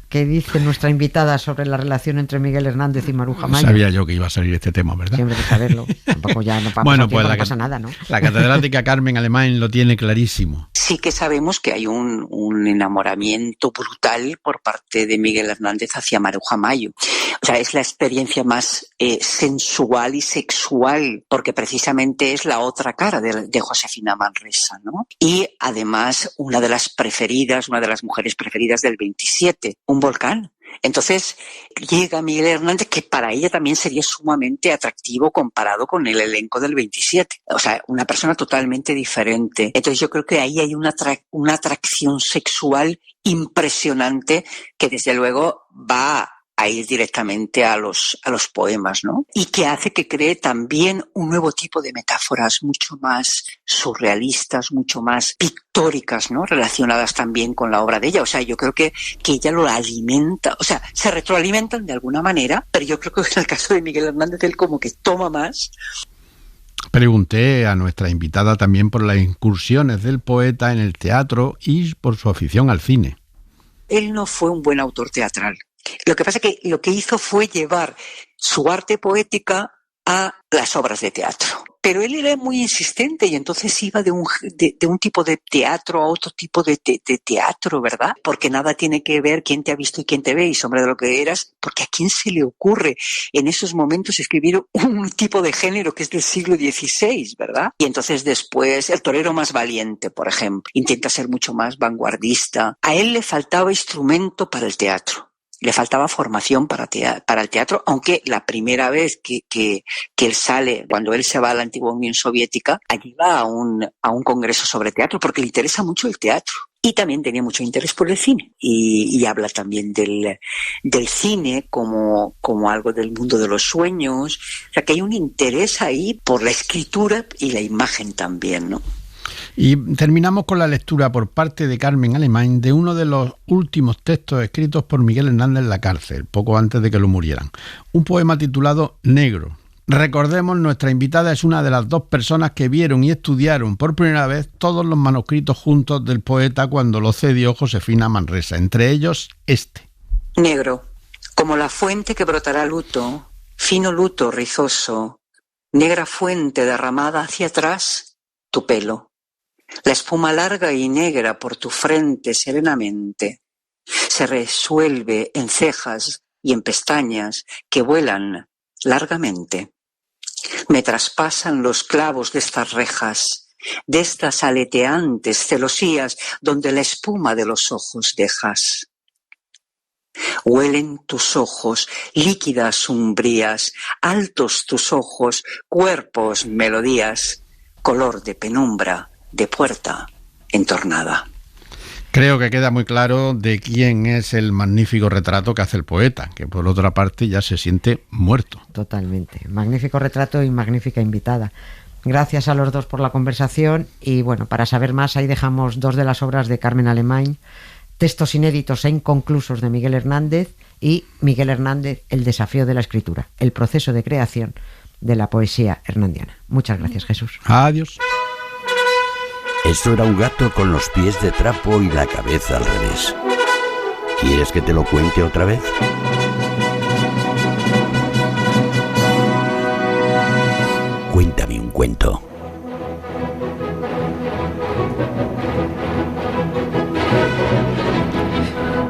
C: dice nuestra invitada sobre la relación entre Miguel Hernández y Maruja Mayo?
I: Sabía yo que iba a salir este tema, ¿verdad?
C: Siempre hay que saberlo. Tampoco ya no pasa,
I: bueno, pues
C: no pasa nada, ¿no?
I: La catedrática Carmen Alemán lo tiene clarísimo.
J: Sí que sabemos que hay un enamoramiento brutal por parte de Miguel Hernández hacia Maruja Mayo. O sea, es la experiencia más sensual y sexual, porque precisamente es la otra cara de Josefina Manresa, ¿no? Y además una de las mujeres preferidas del 27, un volcán. Entonces llega Miguel Hernández, que para ella también sería sumamente atractivo comparado con el elenco del 27. O sea, una persona totalmente diferente. Entonces yo creo que ahí hay una atracción sexual impresionante que desde luego va a ir directamente a los poemas, ¿no? Y que hace que cree también un nuevo tipo de metáforas mucho más surrealistas, mucho más pictóricas, ¿no? Relacionadas también con la obra de ella. O sea, yo creo que ella lo alimenta, o sea, se retroalimentan de alguna manera, pero yo creo que en el caso de Miguel Hernández él como que toma más.
I: Pregunté a nuestra invitada también por las incursiones del poeta en el teatro y por su afición al cine.
J: Él no fue un buen autor teatral. Lo que pasa es que lo que hizo fue llevar su arte poética a las obras de teatro. Pero él era muy insistente y entonces iba de un tipo de teatro a otro tipo de teatro, ¿verdad? Porque nada tiene que ver quién te ha visto y quién te ve y sombra de lo que eras, porque ¿a quién se le ocurre en esos momentos escribir un tipo de género que es del siglo XVI, ¿verdad? Y entonces después El torero más valiente, por ejemplo, intenta ser mucho más vanguardista. A él le faltaba instrumento para el teatro. Le faltaba formación para el teatro, aunque la primera vez que él sale, cuando él se va a la antigua Unión Soviética, allí va a un congreso sobre teatro, porque le interesa mucho el teatro. Y también tenía mucho interés por el cine. Y habla también del cine como algo del mundo de los sueños. O sea, que hay un interés ahí por la escritura y la imagen también, ¿no?
I: Y terminamos con la lectura por parte de Carmen Alemany de uno de los últimos textos escritos por Miguel Hernández en la cárcel, poco antes de que lo murieran. Un poema titulado Negro. Recordemos, nuestra invitada es una de las 2 personas que vieron y estudiaron por primera vez todos los manuscritos juntos del poeta cuando lo cedió Josefina Manresa, entre ellos este.
J: Negro, como la fuente que brotará luto, fino luto rizoso, negra fuente derramada hacia atrás, tu pelo. La espuma larga y negra por tu frente serenamente se resuelve en cejas y en pestañas que vuelan largamente. Me traspasan los clavos de estas rejas, de estas aleteantes celosías donde la espuma de los ojos dejas. Huelen tus ojos, líquidas umbrías, altos tus ojos, cuerpos, melodías, color de penumbra, de puerta entornada.
I: Creo que queda muy claro de quién es el magnífico retrato que hace el poeta, que por otra parte ya se siente muerto.
C: Totalmente. Magnífico retrato y magnífica invitada. Gracias a los 2 por la conversación y bueno, para saber más ahí dejamos 2 de las obras de Carmen Alemany, textos inéditos e inconclusos de Miguel Hernández y Miguel Hernández, El desafío de la escritura, el proceso de creación de la poesía hernandiana. Muchas gracias, Jesús.
I: Adiós.
B: Eso era un gato con los pies de trapo y la cabeza al revés. ¿Quieres que te lo cuente otra vez? Cuéntame un cuento.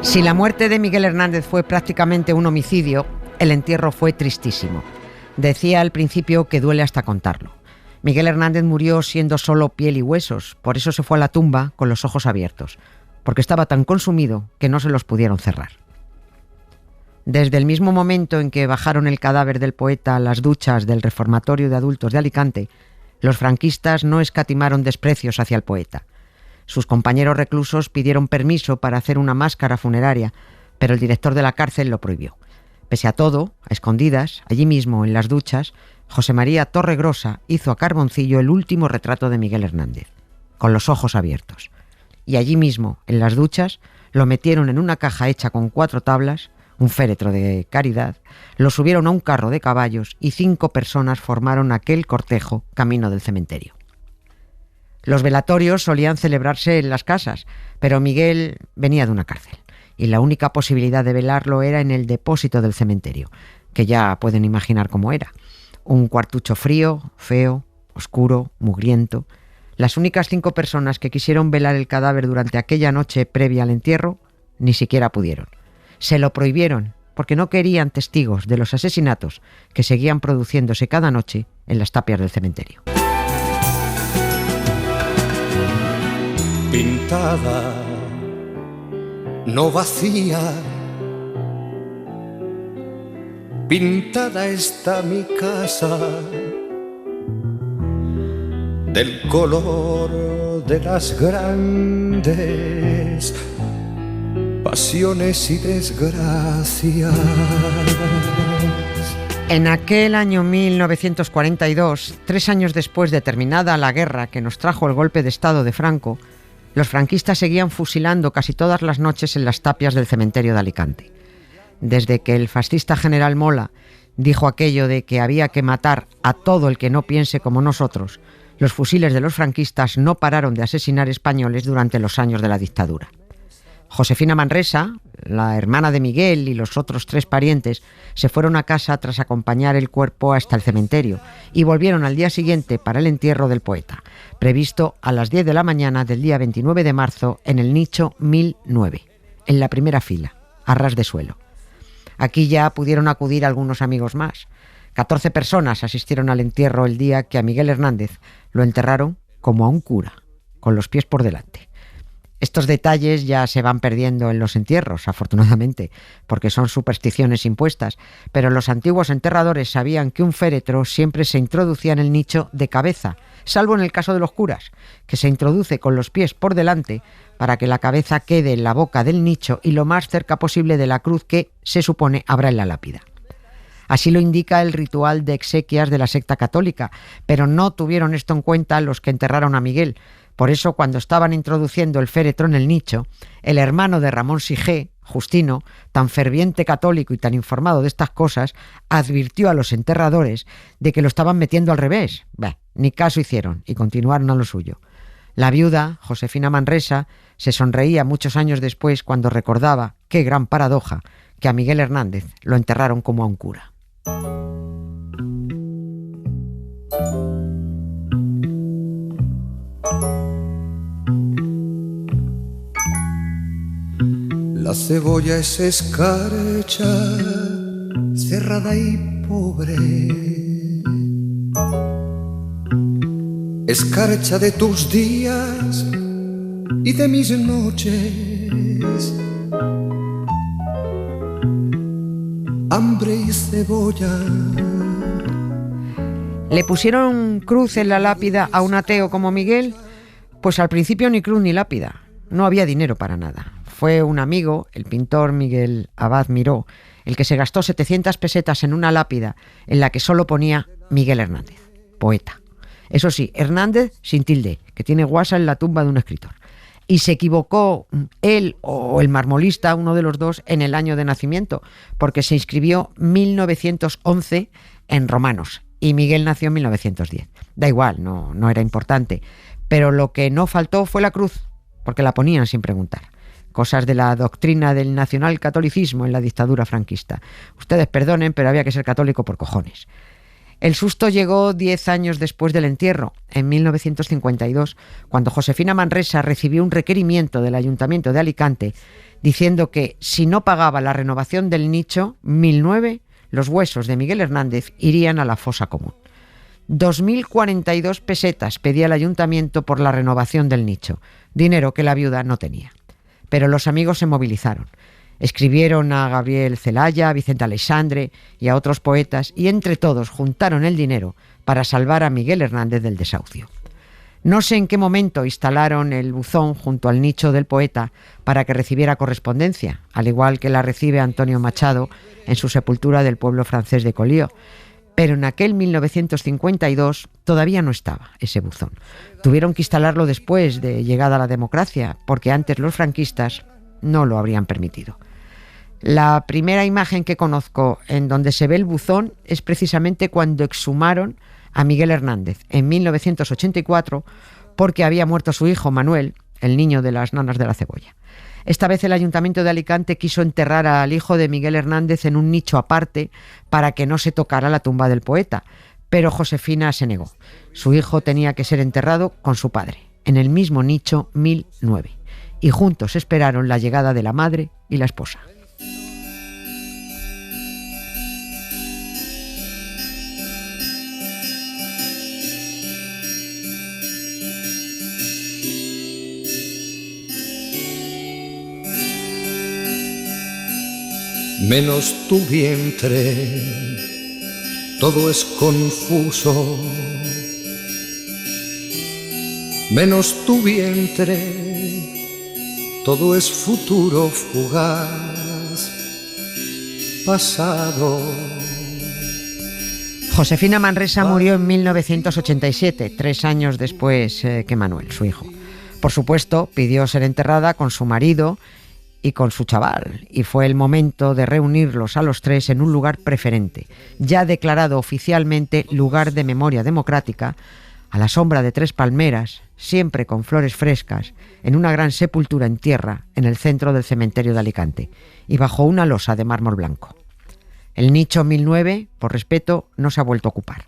C: Si la muerte de Miguel Hernández fue prácticamente un homicidio, el entierro fue tristísimo. Decía al principio que duele hasta contarlo. Miguel Hernández murió siendo solo piel y huesos, por eso se fue a la tumba con los ojos abiertos, porque estaba tan consumido que no se los pudieron cerrar. Desde el mismo momento en que bajaron el cadáver del poeta a las duchas del Reformatorio de Adultos de Alicante, los franquistas no escatimaron desprecios hacia el poeta. Sus compañeros reclusos pidieron permiso para hacer una máscara funeraria, pero el director de la cárcel lo prohibió. Pese a todo, a escondidas, allí mismo en las duchas, José María Torregrosa hizo a carboncillo el último retrato de Miguel Hernández, con los ojos abiertos. Y allí mismo, en las duchas, lo metieron en una caja hecha con 4 tablas, un féretro de caridad, lo subieron a un carro de caballos y 5 personas formaron aquel cortejo camino del cementerio. Los velatorios solían celebrarse en las casas, pero Miguel venía de una cárcel y la única posibilidad de velarlo era en el depósito del cementerio, que ya pueden imaginar cómo era. Un cuartucho frío, feo, oscuro, mugriento. Las únicas 5 personas que quisieron velar el cadáver durante aquella noche previa al entierro ni siquiera pudieron. Se lo prohibieron porque no querían testigos de los asesinatos que seguían produciéndose cada noche en las tapias del cementerio.
K: Pintada, no vacía, pintada está mi casa del color de las grandes pasiones y desgracias.
C: En aquel año 1942, 3 años después de terminada la guerra que nos trajo el golpe de Estado de Franco, los franquistas seguían fusilando casi todas las noches en las tapias del cementerio de Alicante. Desde que el fascista general Mola dijo aquello de que había que matar a todo el que no piense como nosotros, los fusiles de los franquistas no pararon de asesinar españoles durante los años de la dictadura. Josefina Manresa, la hermana de Miguel y los otros 3 parientes, se fueron a casa tras acompañar el cuerpo hasta el cementerio y volvieron al día siguiente para el entierro del poeta, previsto a las 10 de la mañana del día 29 de marzo en el nicho 1009, en la primera fila, a ras de suelo. Aquí ya pudieron acudir algunos amigos más. 14 personas asistieron al entierro el día que a Miguel Hernández lo enterraron como a un cura, con los pies por delante. Estos detalles ya se van perdiendo en los entierros, afortunadamente, porque son supersticiones impuestas, pero los antiguos enterradores sabían que un féretro siempre se introducía en el nicho de cabeza, salvo en el caso de los curas, que se introduce con los pies por delante para que la cabeza quede en la boca del nicho y lo más cerca posible de la cruz que, se supone, habrá en la lápida. Así lo indica el ritual de exequias de la secta católica, pero no tuvieron esto en cuenta los que enterraron a Miguel. Por eso, cuando estaban introduciendo el féretro en el nicho, el hermano de Ramón Sigé, Justino, tan ferviente católico y tan informado de estas cosas, advirtió a los enterradores de que lo estaban metiendo al revés. Ni caso hicieron y continuaron a lo suyo. La viuda, Josefina Manresa, se sonreía muchos años después cuando recordaba, qué gran paradoja, que a Miguel Hernández lo enterraron como a un cura.
K: La cebolla es escarcha, cerrada y pobre, escarcha de tus días y de mis noches, hambre y cebolla.
C: ¿Le pusieron cruz en la lápida a un ateo como Miguel? Pues al principio ni cruz ni lápida. No había dinero para nada. Fue un amigo, el pintor Miguel Abad Miró, el que se gastó 700 pesetas en una lápida en la que solo ponía Miguel Hernández, poeta. Eso sí, Hernández sin tilde, que tiene guasa en la tumba de un escritor. Y se equivocó él o el marmolista, uno de los dos, en el año de nacimiento, porque se inscribió 1911 en Romanos y Miguel nació en 1910. Da igual, no era importante. Pero lo que no faltó fue la cruz, porque la ponían sin preguntar. Cosas de la doctrina del nacionalcatolicismo en la dictadura franquista. Ustedes perdonen, pero había que ser católico por cojones. El susto llegó 10 años después del entierro, en 1952, cuando Josefina Manresa recibió un requerimiento del Ayuntamiento de Alicante diciendo que si no pagaba la renovación del nicho 1009, los huesos de Miguel Hernández irían a la fosa común. 2.042 pesetas pedía el Ayuntamiento por la renovación del nicho, dinero que la viuda no tenía. Pero los amigos se movilizaron. Escribieron a Gabriel Celaya, a Vicente Aleixandre y a otros poetas y entre todos juntaron el dinero para salvar a Miguel Hernández del desahucio. No sé en qué momento instalaron el buzón junto al nicho del poeta para que recibiera correspondencia, al igual que la recibe Antonio Machado en su sepultura del pueblo francés de Collioure. Pero en aquel 1952 todavía no estaba ese buzón. Tuvieron que instalarlo después de llegada la democracia, porque antes los franquistas no lo habrían permitido. La primera imagen que conozco en donde se ve el buzón es precisamente cuando exhumaron a Miguel Hernández en 1984 porque había muerto su hijo Manuel, el niño de las nanas de la cebolla. Esta vez el Ayuntamiento de Alicante quiso enterrar al hijo de Miguel Hernández en un nicho aparte para que no se tocara la tumba del poeta, pero Josefina se negó. Su hijo tenía que ser enterrado con su padre, en el mismo nicho 1009, y juntos esperaron la llegada de la madre y la esposa.
K: menos tu vientre, todo es confuso, menos tu vientre, todo es futuro fugaz, pasado.
C: Josefina Manresa murió en 1987, 3 años después que Manuel, su hijo. Por supuesto, pidió ser enterrada con su marido y con su chaval, y fue el momento de reunirlos a los tres en un lugar preferente, ya declarado oficialmente lugar de memoria democrática, a la sombra de 3 palmeras, siempre con flores frescas, en una gran sepultura en tierra en el centro del cementerio de Alicante, y bajo una losa de mármol blanco. El nicho 1009, por respeto, no se ha vuelto a ocupar,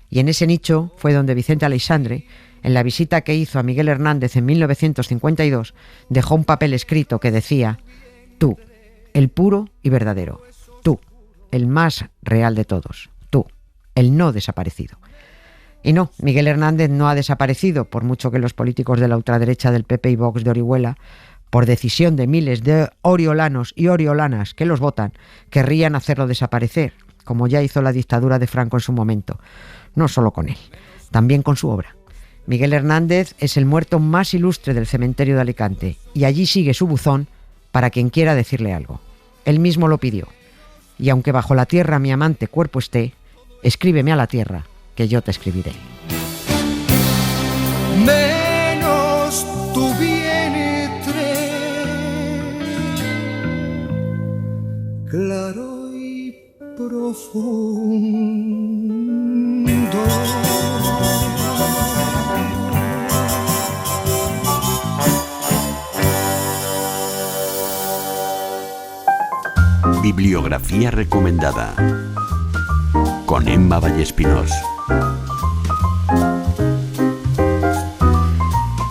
C: y en ese nicho fue donde Vicente Aleixandre, en la visita que hizo a Miguel Hernández en 1952, dejó un papel escrito que decía: tú, el puro y verdadero, tú, el más real de todos, tú, el no desaparecido. Y no, Miguel Hernández no ha desaparecido, por mucho que los políticos de la ultraderecha del PP y Vox de Orihuela, por decisión de miles de oriolanos y oriolanas que los votan, querrían hacerlo desaparecer, como ya hizo la dictadura de Franco en su momento. No solo con él, también con su obra. Miguel Hernández es el muerto más ilustre del cementerio de Alicante, y allí sigue su buzón para quien quiera decirle algo. Él mismo lo pidió. Y aunque bajo la tierra mi amante cuerpo esté, escríbeme a la tierra, que yo te escribiré.
K: Menos tu vientre, claro y profundo.
B: Bibliografía recomendada con Emma Vallespinós.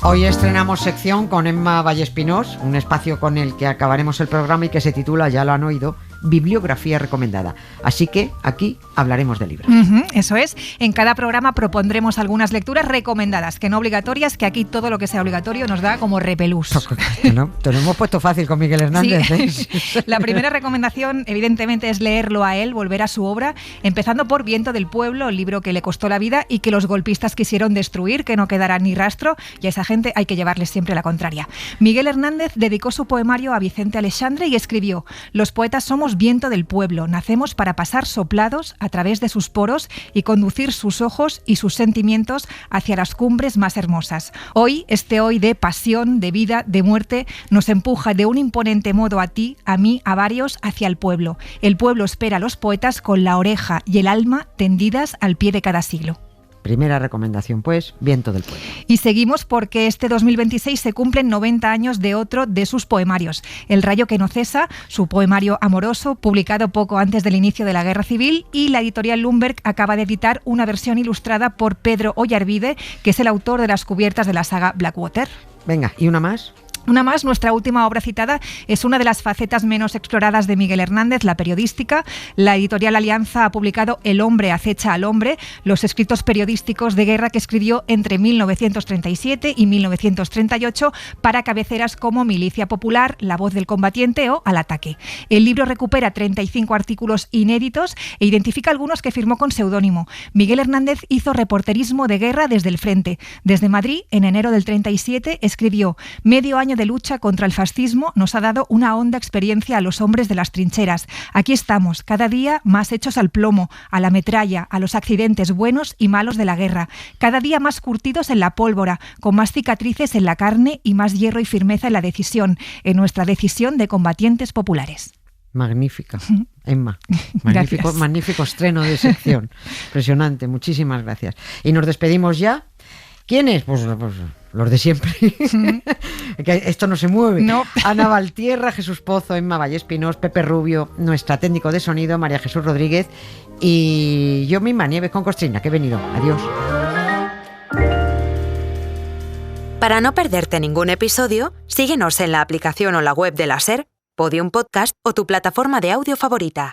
C: Hoy estrenamos sección con Emma Vallespinós, un espacio con el que acabaremos el programa y que se titula, ya lo han oído, Bibliografía recomendada. Así que aquí hablaremos de libros.
L: Eso es. En cada programa propondremos algunas lecturas recomendadas, que no obligatorias, que aquí todo lo que sea obligatorio nos da como repelús.
C: No, te lo hemos puesto fácil con Miguel Hernández.
L: Sí. La primera recomendación, evidentemente, es leerlo a él, volver a su obra, empezando por Viento del Pueblo, el libro que le costó la vida y que los golpistas quisieron destruir, que no quedará ni rastro, y a esa gente hay que llevarles siempre la contraria. Miguel Hernández dedicó su poemario a Vicente Aleixandre y escribió: los poetas somos viento del pueblo, nacemos para pasar soplados a través de sus poros y conducir sus ojos y sus sentimientos hacia las cumbres más hermosas. Hoy, este hoy de pasión, de vida, de muerte, nos empuja de un imponente modo a ti, a mí, a varios, hacia el pueblo. El pueblo espera a los poetas con la oreja y el alma tendidas al pie de cada siglo.
C: Primera recomendación, pues, Viento del Pueblo.
L: Y seguimos porque este 2026 se cumplen 90 años de otro de sus poemarios, El rayo que no cesa, su poemario amoroso, publicado poco antes del inicio de la Guerra Civil, y la editorial Lundberg acaba de editar una versión ilustrada por Pedro Ollarvide, que es el autor de las cubiertas de la saga Blackwater.
C: Venga, ¿y una más?
L: Una más, nuestra última obra citada es una de las facetas menos exploradas de Miguel Hernández, la periodística. La editorial Alianza ha publicado El hombre acecha al hombre, los escritos periodísticos de guerra que escribió entre 1937 y 1938 para cabeceras como Milicia Popular, La voz del combatiente o Al ataque. El libro recupera 35 artículos inéditos e identifica algunos que firmó con seudónimo. Miguel Hernández hizo reporterismo de guerra desde el frente. Desde Madrid, en enero del 37, escribió: medio año de lucha contra el fascismo nos ha dado una honda experiencia a los hombres de las trincheras. Aquí estamos, cada día más hechos al plomo, a la metralla, a los accidentes buenos y malos de la guerra. Cada día más curtidos en la pólvora, con más cicatrices en la carne y más hierro y firmeza en la decisión, en nuestra decisión de combatientes populares.
C: Magnífica, Emma. Magnífico estreno de sección. Impresionante, muchísimas gracias. Y nos despedimos ya. ¿Quiénes? Pues los de siempre. Que esto no se mueve.
L: No.
C: Ana Valtierra, Jesús Pozo, Emma Vallespinós, Pepe Rubio, nuestra técnico de sonido, María Jesús Rodríguez, y yo misma, Nieves con Costrina, que he venido. Adiós.
A: Para no perderte ningún episodio, síguenos en la aplicación o la web de la SER, Podium Podcast o tu plataforma de audio favorita.